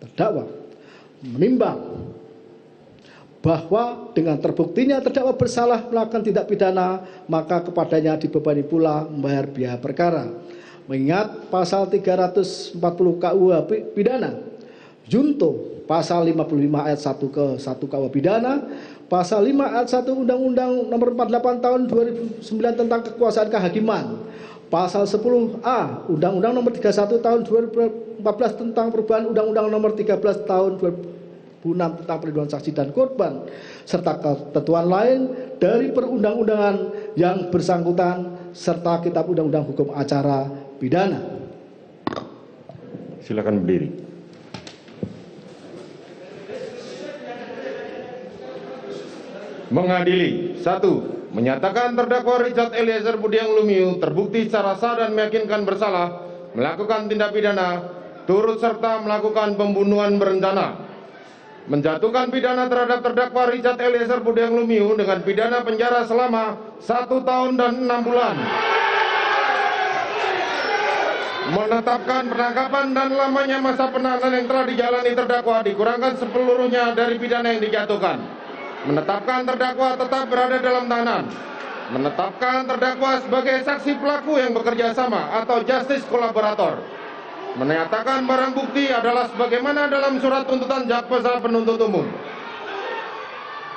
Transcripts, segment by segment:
terdakwa menimbang bahwa dengan terbuktinya terdakwa bersalah melakukan tindak pidana, maka kepadanya dibebani pula membayar biaya perkara. Mengingat pasal 340 KUH pidana junto pasal 55 ayat 1 ke 1 KUH pidana, pasal 5 ayat 1 Undang-Undang Nomor 48 Tahun 2009 tentang kekuasaan kehakiman, pasal 10A Undang-Undang Nomor 31 Tahun 2014 tentang perubahan Undang-Undang Nomor 13 Tahun 2006 tentang perlindungan saksi dan korban, serta ketentuan lain dari perundang-undangan yang bersangkutan serta kitab undang-undang hukum acara pidana. Silakan berdiri. Mengadili. 1. Menyatakan terdakwa Richard Eliezer Budiang Lumiu terbukti secara sah dan meyakinkan bersalah melakukan tindak pidana turut serta melakukan pembunuhan berencana, menjatuhkan pidana terhadap terdakwa Richard Eliezer Budiang Lumiu dengan pidana penjara selama 1 tahun dan 6 bulan, menetapkan penangkapan dan lamanya masa penahanan yang telah dijalani terdakwa dikurangkan sepeluruhnya dari pidana yang dijatuhkan, menetapkan terdakwa tetap berada dalam tahanan, menetapkan terdakwa sebagai saksi pelaku yang bekerja sama atau justice kolaborator, menyatakan barang bukti adalah sebagaimana dalam surat tuntutan jaksa penuntut umum,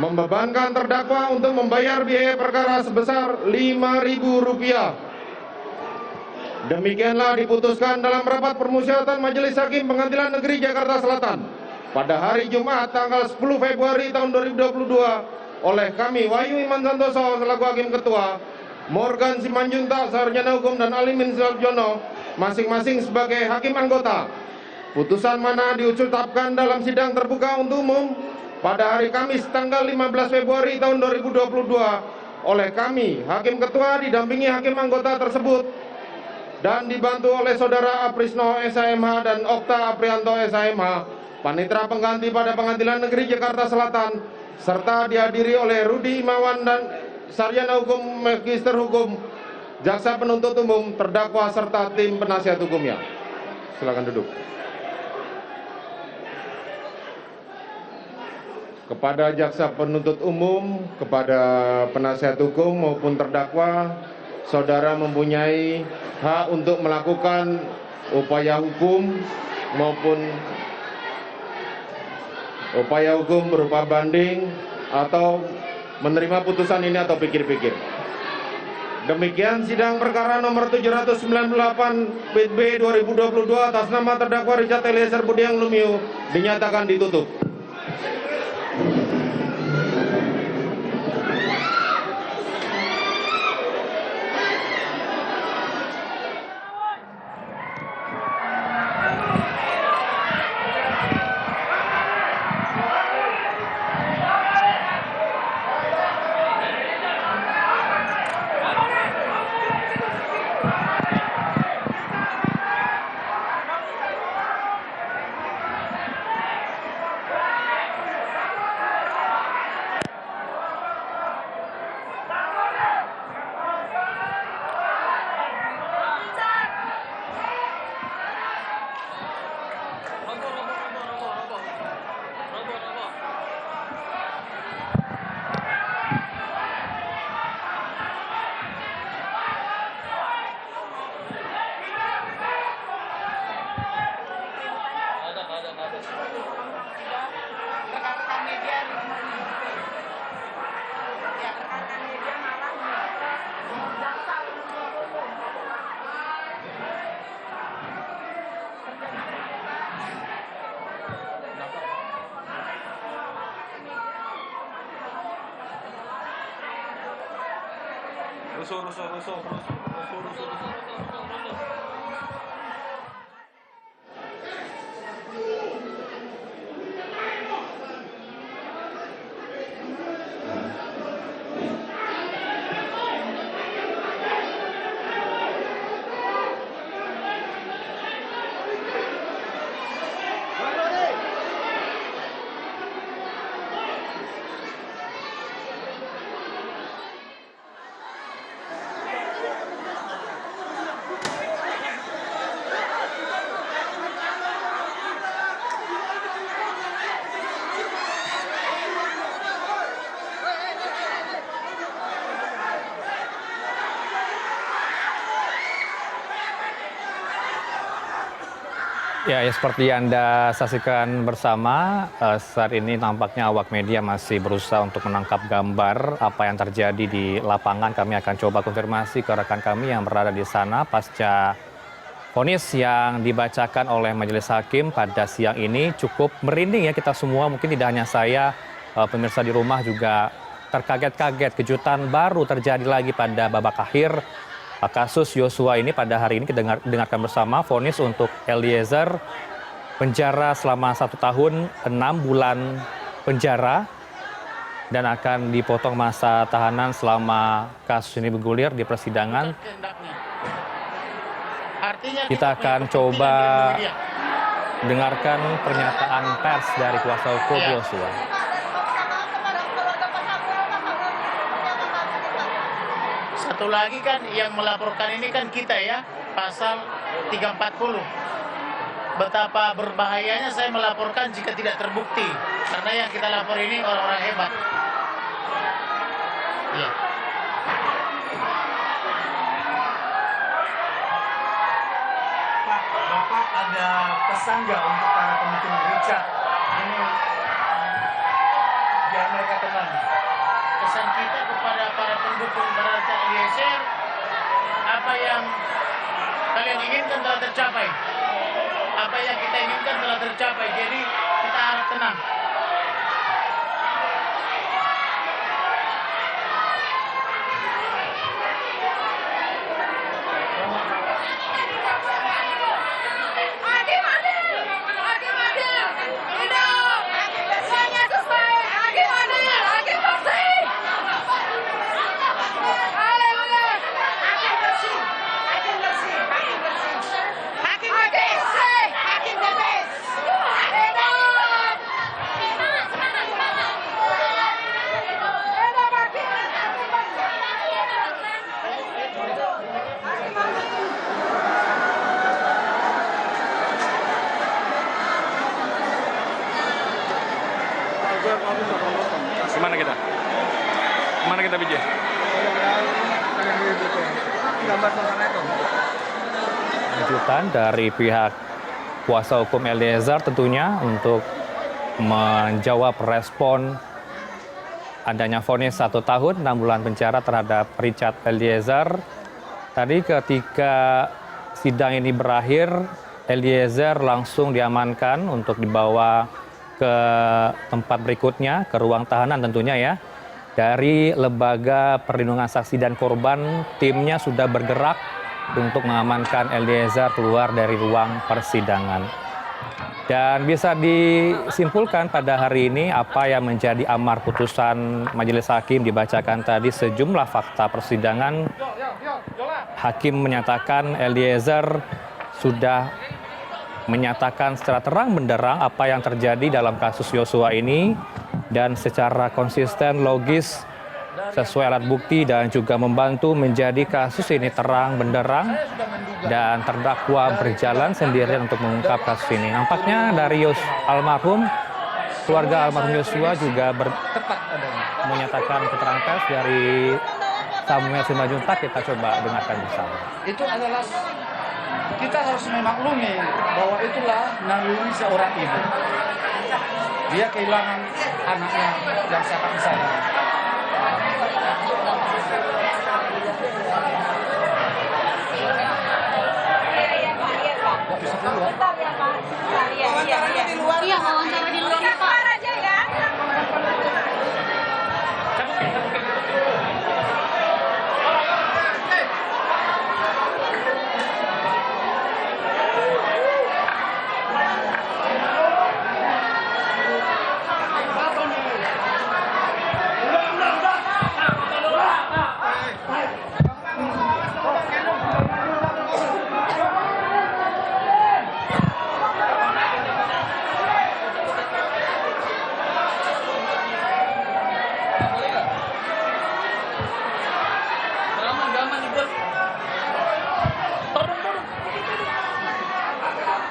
membebankan terdakwa untuk membayar biaya perkara sebesar Rp5.000. Demikianlah diputuskan dalam rapat permusyawaratan Majelis Hakim Pengadilan Negeri Jakarta Selatan pada hari Jumat tanggal 10 Februari tahun 2022 oleh kami Wahyu Iman Santoso selaku Hakim Ketua, Morgan Simanjuntak Sarjana Hukum dan Alimin Sarjono masing-masing sebagai Hakim Anggota. Putusan mana diucapkan dalam sidang terbuka untuk umum pada hari Kamis tanggal 15 Februari tahun 2022 oleh kami Hakim Ketua didampingi Hakim Anggota tersebut dan dibantu oleh Saudara Aprisno SHMH dan Okta Aprianto SHMH, Panitera Pengganti pada Pengadilan Negeri Jakarta Selatan, serta dihadiri oleh Rudi Imawan dan Sarjana Hukum Magister Hukum, Jaksa Penuntut Umum, terdakwa serta tim penasihat hukumnya. Silakan duduk. Kepada Jaksa Penuntut Umum, kepada penasihat hukum maupun terdakwa, saudara mempunyai hak untuk melakukan upaya hukum maupun upaya hukum berupa banding atau menerima putusan ini atau pikir-pikir. Demikian sidang perkara nomor 798 PB 2022 atas nama terdakwa Richard Eliezer Budiang Lumiu dinyatakan ditutup. Rusuh. Ya, seperti Anda saksikan bersama, saat ini tampaknya awak media masih berusaha untuk menangkap gambar apa yang terjadi di lapangan. Kami akan coba konfirmasi ke rekan kami yang berada di sana pasca vonis yang dibacakan oleh Majelis Hakim pada siang ini. Cukup merinding ya kita semua, mungkin tidak hanya saya, pemirsa di rumah juga terkaget-kaget. Kejutan baru terjadi lagi pada babak akhir kasus Yosua ini. Pada hari ini kita dengarkan bersama vonis untuk Eliezer penjara selama 1 tahun 6 bulan penjara dan akan dipotong masa tahanan selama kasus ini bergulir di persidangan. Kita akan coba dengarkan pernyataan pers dari kuasa hukum Yosua. Satu lagi kan yang melaporkan ini kan kita ya, pasal 340. Betapa berbahayanya saya melaporkan jika tidak terbukti. Karena yang kita lapor ini orang-orang hebat. Ya. Pak, Bapak ada pesan nggak untuk para pendukung Richard? Ini biar mereka tenang. Pesan kita kepada para pendukung Barata Eliezer, apa yang kalian inginkan telah tercapai. Apa yang kita inginkan telah tercapai. Jadi kita harap tenang. Kemana kita? Kemana kita, Bijay? Lanjutan dari pihak kuasa hukum Eliezer tentunya untuk menjawab respon adanya vonis 1 tahun 6 bulan penjara terhadap Richard Eliezer. Tadi ketika sidang ini berakhir, Eliezer langsung diamankan untuk dibawa ke tempat berikutnya, ke ruang tahanan tentunya ya. Dari Lembaga Perlindungan Saksi dan Korban, timnya sudah bergerak untuk mengamankan Eliezer keluar dari ruang persidangan. Dan bisa disimpulkan pada hari ini apa yang menjadi amar putusan Majelis Hakim dibacakan tadi sejumlah fakta persidangan. Hakim menyatakan Eliezer sudah menyatakan secara terang benderang apa yang terjadi dalam kasus Yosua ini dan secara konsisten, logis, sesuai alat bukti dan juga membantu menjadi kasus ini terang benderang dan terdakwa berjalan sendirian untuk mengungkap kasus ini. Nampaknya dari almarhum, keluarga almarhum Yosua juga menyatakan keterangan pers dari Samuel Simanjuntak. Kita coba dengarkan bersama. Itu adalah kita harus memaklumi bahwa itulah naluri seorang ibu. Dia kehilangan anaknya yang sangat disayang. Iya, wawancara di luar, Pak.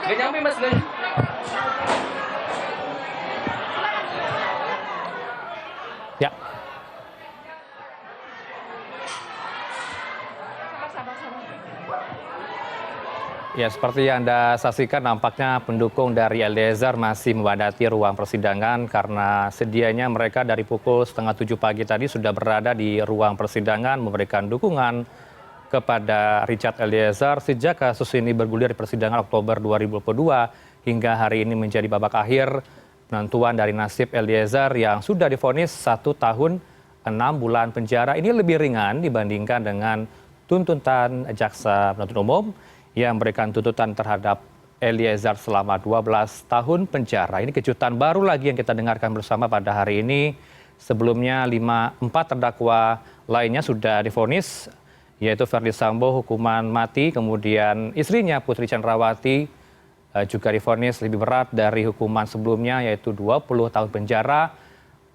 Gak nyampe, Mas. Ya. Ya, seperti yang Anda saksikan, nampaknya pendukung dari Eliezer masih memadati ruang persidangan karena sedianya mereka dari pukul setengah 7 pagi tadi sudah berada di ruang persidangan memberikan dukungan kepada Richard Eliezer sejak kasus ini bergulir di persidangan Oktober 2022 hingga hari ini menjadi babak akhir penentuan dari nasib Eliezer yang sudah divonis 1 tahun 6 bulan penjara. Ini lebih ringan dibandingkan dengan tuntutan jaksa penuntut umum yang memberikan tuntutan terhadap Eliezer selama 12 tahun penjara. Ini kejutan baru lagi yang kita dengarkan bersama pada hari ini. Sebelumnya 4 terdakwa lainnya sudah divonis, yaitu Verdi Sambo hukuman mati, kemudian istrinya Putri Chandrawati juga divonis lebih berat dari hukuman sebelumnya, yaitu 20 tahun penjara.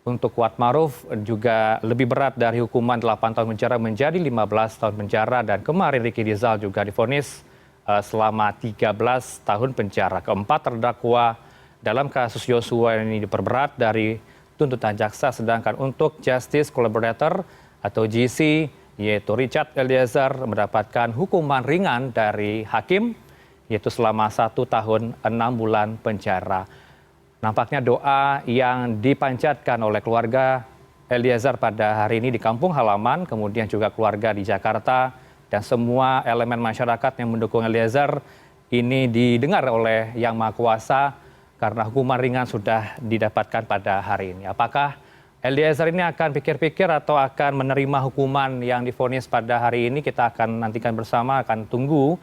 Untuk Kuatmaruf juga lebih berat dari hukuman 8 tahun penjara menjadi 15 tahun penjara. Dan kemarin Ricky Rizal juga divonis selama 13 tahun penjara. Keempat terdakwa dalam kasus Yosua ini diperberat dari tuntutan jaksa, sedangkan untuk Justice Collaborator atau GC yaitu Richard Eliezer mendapatkan hukuman ringan dari hakim yaitu selama 1 tahun 6 bulan penjara. Nampaknya doa yang dipanjatkan oleh keluarga Eliezer pada hari ini di kampung halaman, kemudian juga keluarga di Jakarta, dan semua elemen masyarakat yang mendukung Eliezer ini didengar oleh Yang Maha Kuasa karena hukuman ringan sudah didapatkan pada hari ini. Apakah Eliezer ini akan pikir-pikir atau akan menerima hukuman yang divonis pada hari ini? Kita akan nantikan bersama, akan tunggu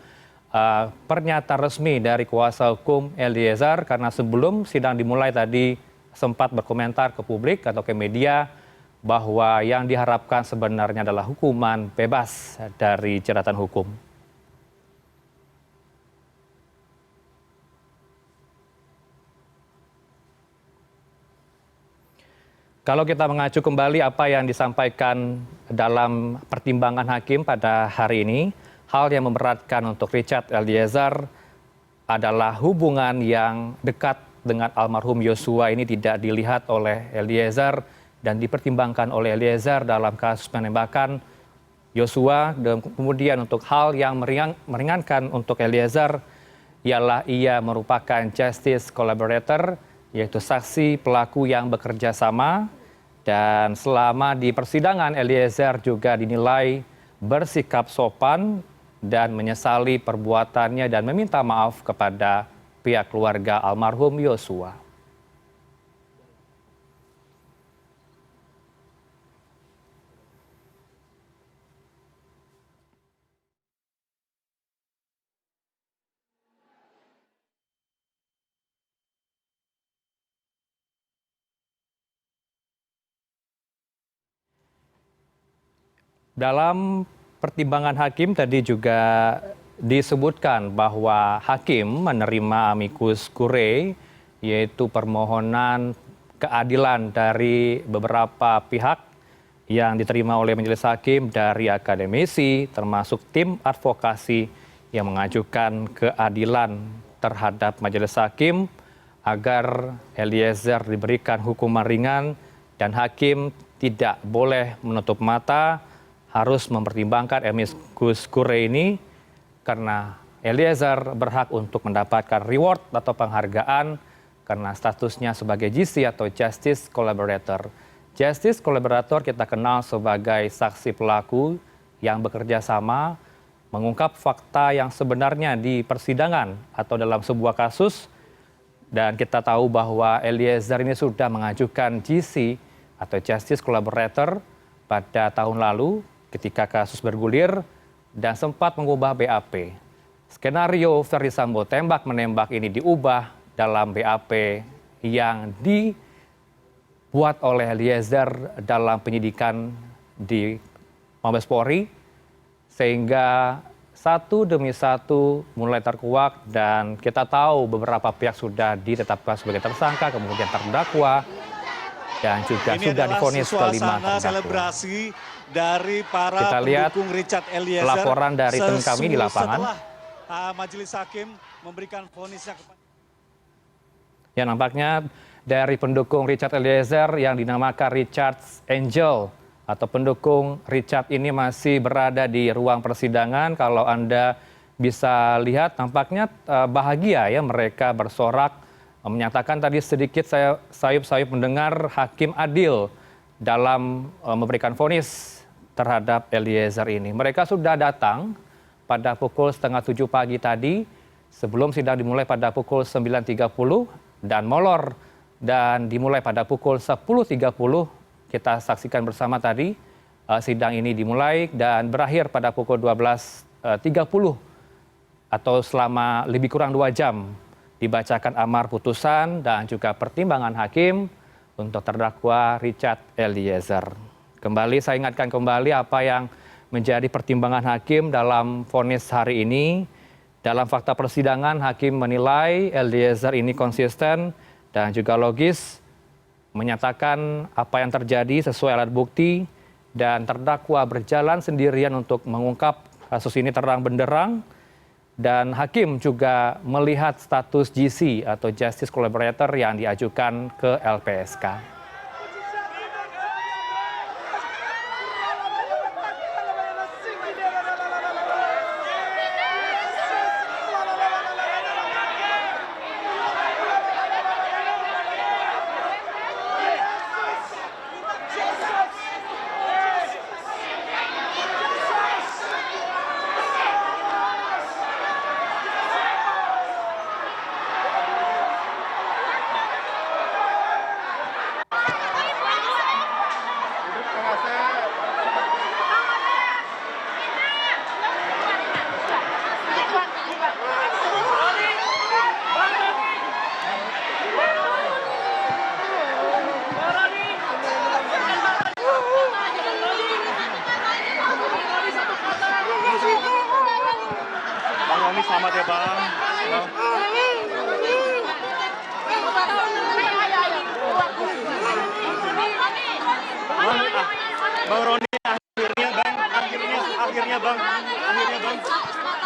pernyataan resmi dari kuasa hukum Eliezer, karena sebelum sidang dimulai tadi sempat berkomentar ke publik atau ke media bahwa yang diharapkan sebenarnya adalah hukuman bebas dari jeratan hukum. Kalau kita mengacu kembali apa yang disampaikan dalam pertimbangan hakim pada hari ini, hal yang memberatkan untuk Richard Eliezer adalah hubungan yang dekat dengan almarhum Yosua ini tidak dilihat oleh Eliezer dan dipertimbangkan oleh Eliezer dalam kasus penembakan Yosua. Dan kemudian untuk hal yang meringankan untuk Eliezer ialah ia merupakan justice collaborator, yaitu saksi pelaku yang bekerja sama. Dan selama di persidangan Eliezer juga dinilai bersikap sopan dan menyesali perbuatannya dan meminta maaf kepada pihak keluarga almarhum Yosua. Dalam pertimbangan hakim tadi juga disebutkan bahwa hakim menerima amicus curiae, yaitu permohonan keadilan dari beberapa pihak yang diterima oleh majelis hakim dari akademisi termasuk tim advokasi yang mengajukan keadilan terhadap majelis hakim agar Eliezer diberikan hukuman ringan dan hakim tidak boleh menutup mata, harus mempertimbangkan amicus curiae ini karena Eliezer berhak untuk mendapatkan reward atau penghargaan karena statusnya sebagai GC atau Justice Collaborator. Justice Collaborator kita kenal sebagai saksi pelaku yang bekerja sama mengungkap fakta yang sebenarnya di persidangan atau dalam sebuah kasus. Dan kita tahu bahwa Eliezer ini sudah mengajukan GC atau Justice Collaborator pada tahun lalu ketika kasus bergulir dan sempat mengubah BAP. Skenario Verdi Sambo tembak-menembak ini diubah dalam BAP yang dibuat oleh Eliezer dalam penyidikan di Mabes Polri, sehingga satu demi satu mulai terkuak dan kita tahu beberapa pihak sudah ditetapkan sebagai tersangka, kemudian terdakwa, dan juga ini sudah divonis kelima terdakwa. Selebrasi dari para kita lihat pendukung Richard Eliezer laporan dari tim kami di lapangan. Setelah majelis hakim memberikan vonisnya kepada ya, nampaknya dari pendukung Richard Eliezer yang dinamakan Richard Angel atau pendukung Richard ini masih berada di ruang persidangan. Kalau Anda bisa lihat tampaknya bahagia ya mereka bersorak menyatakan tadi sedikit saya sayup-sayup mendengar hakim adil dalam memberikan vonis terhadap Eliezer ini. Mereka sudah datang pada pukul setengah 7 pagi tadi sebelum sidang dimulai pada pukul 9.30 dan molor dan dimulai pada pukul 10.30. Kita saksikan bersama tadi sidang ini dimulai dan berakhir pada pukul 12.30 atau selama lebih kurang 2 jam dibacakan amar putusan dan juga pertimbangan hakim untuk terdakwa Richard Eliezer. Kembali saya ingatkan kembali apa yang menjadi pertimbangan hakim dalam vonis hari ini. Dalam fakta persidangan, hakim menilai Eliezer ini konsisten dan juga logis, menyatakan apa yang terjadi sesuai alat bukti dan terdakwa berjalan sendirian untuk mengungkap kasus ini terang benderang. Dan hakim juga melihat status GC atau Justice Collaborator yang diajukan ke LPSK. Bang Roni selamat ya Bang. Bang Roni akhirnya bang,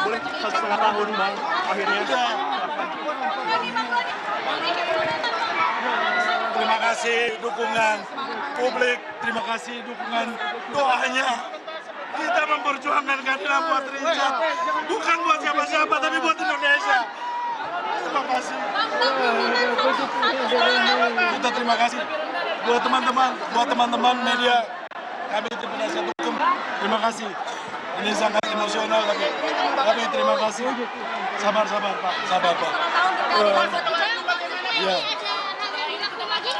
boleh 1,5 tahun Bang, akhirnya. Terima kasih dukungan publik, terima kasih dukungan doanya. Kita memperjuangkan keadilan buat Richard, bukan buat siapa-siapa, tapi buat Indonesia. Terima kasih. Kita terima kasih buat teman-teman media. Kami tim penasihat hukum, terima kasih. Ini sangat emosional, tapi terima kasih. Sabar Pak, sabar Pak. Ya.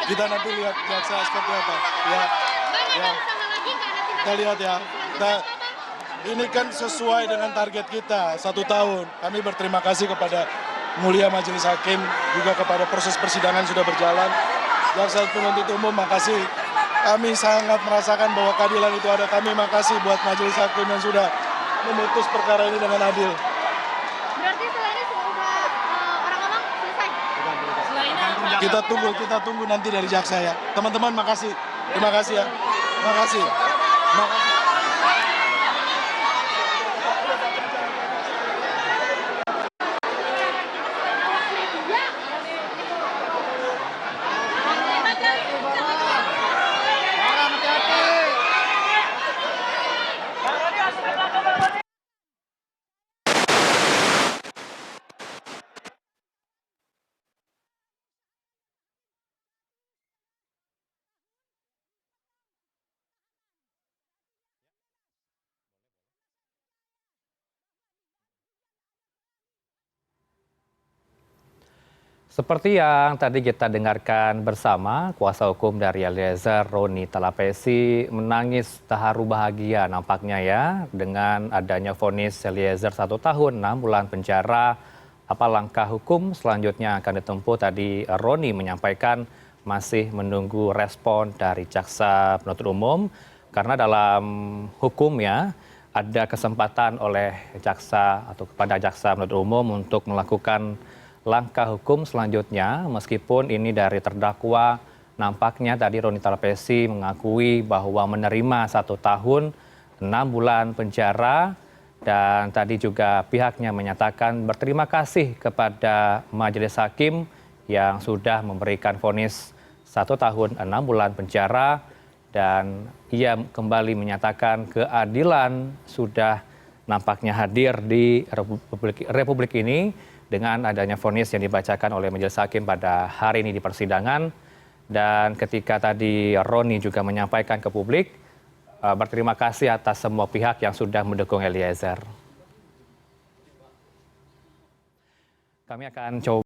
Kita nanti lihat jaksa seperti apa. Ya. Kita lihat ya. Ini kan sesuai dengan target kita 1 tahun. Kami berterima kasih kepada mulia majelis hakim, juga kepada proses persidangan sudah berjalan. Jaksa penuntut umum, makasih. Kami sangat merasakan bahwa keadilan itu ada. Kami makasih buat majelis hakim yang sudah memutus perkara ini dengan adil. Berarti setelah ini sudah orang-orang selesai? Kita tunggu nanti dari jaksa ya. Teman-teman makasih. Terima kasih ya. Makasih. Seperti yang tadi kita dengarkan bersama, kuasa hukum dari Eliezer, Roni Talapesi, menangis terharu bahagia nampaknya ya dengan adanya vonis Eliezer 1 tahun 6 bulan penjara. Apa langkah hukum selanjutnya akan ditempuh? Tadi Roni menyampaikan masih menunggu respon dari jaksa penuntut umum karena dalam hukum ya ada kesempatan oleh jaksa atau kepada jaksa penuntut umum untuk melakukan langkah hukum selanjutnya, meskipun ini dari terdakwa, nampaknya tadi Roni Talapesi mengakui bahwa menerima 1 tahun 6 bulan penjara dan tadi juga pihaknya menyatakan berterima kasih kepada majelis hakim yang sudah memberikan vonis 1 tahun 6 bulan penjara dan ia kembali menyatakan keadilan sudah nampaknya hadir di Republik ini dengan adanya vonis yang dibacakan oleh Majelis Hakim pada hari ini di persidangan. Dan ketika tadi Roni juga menyampaikan ke publik, berterima kasih atas semua pihak yang sudah mendukung Eliezer. Kami akan coba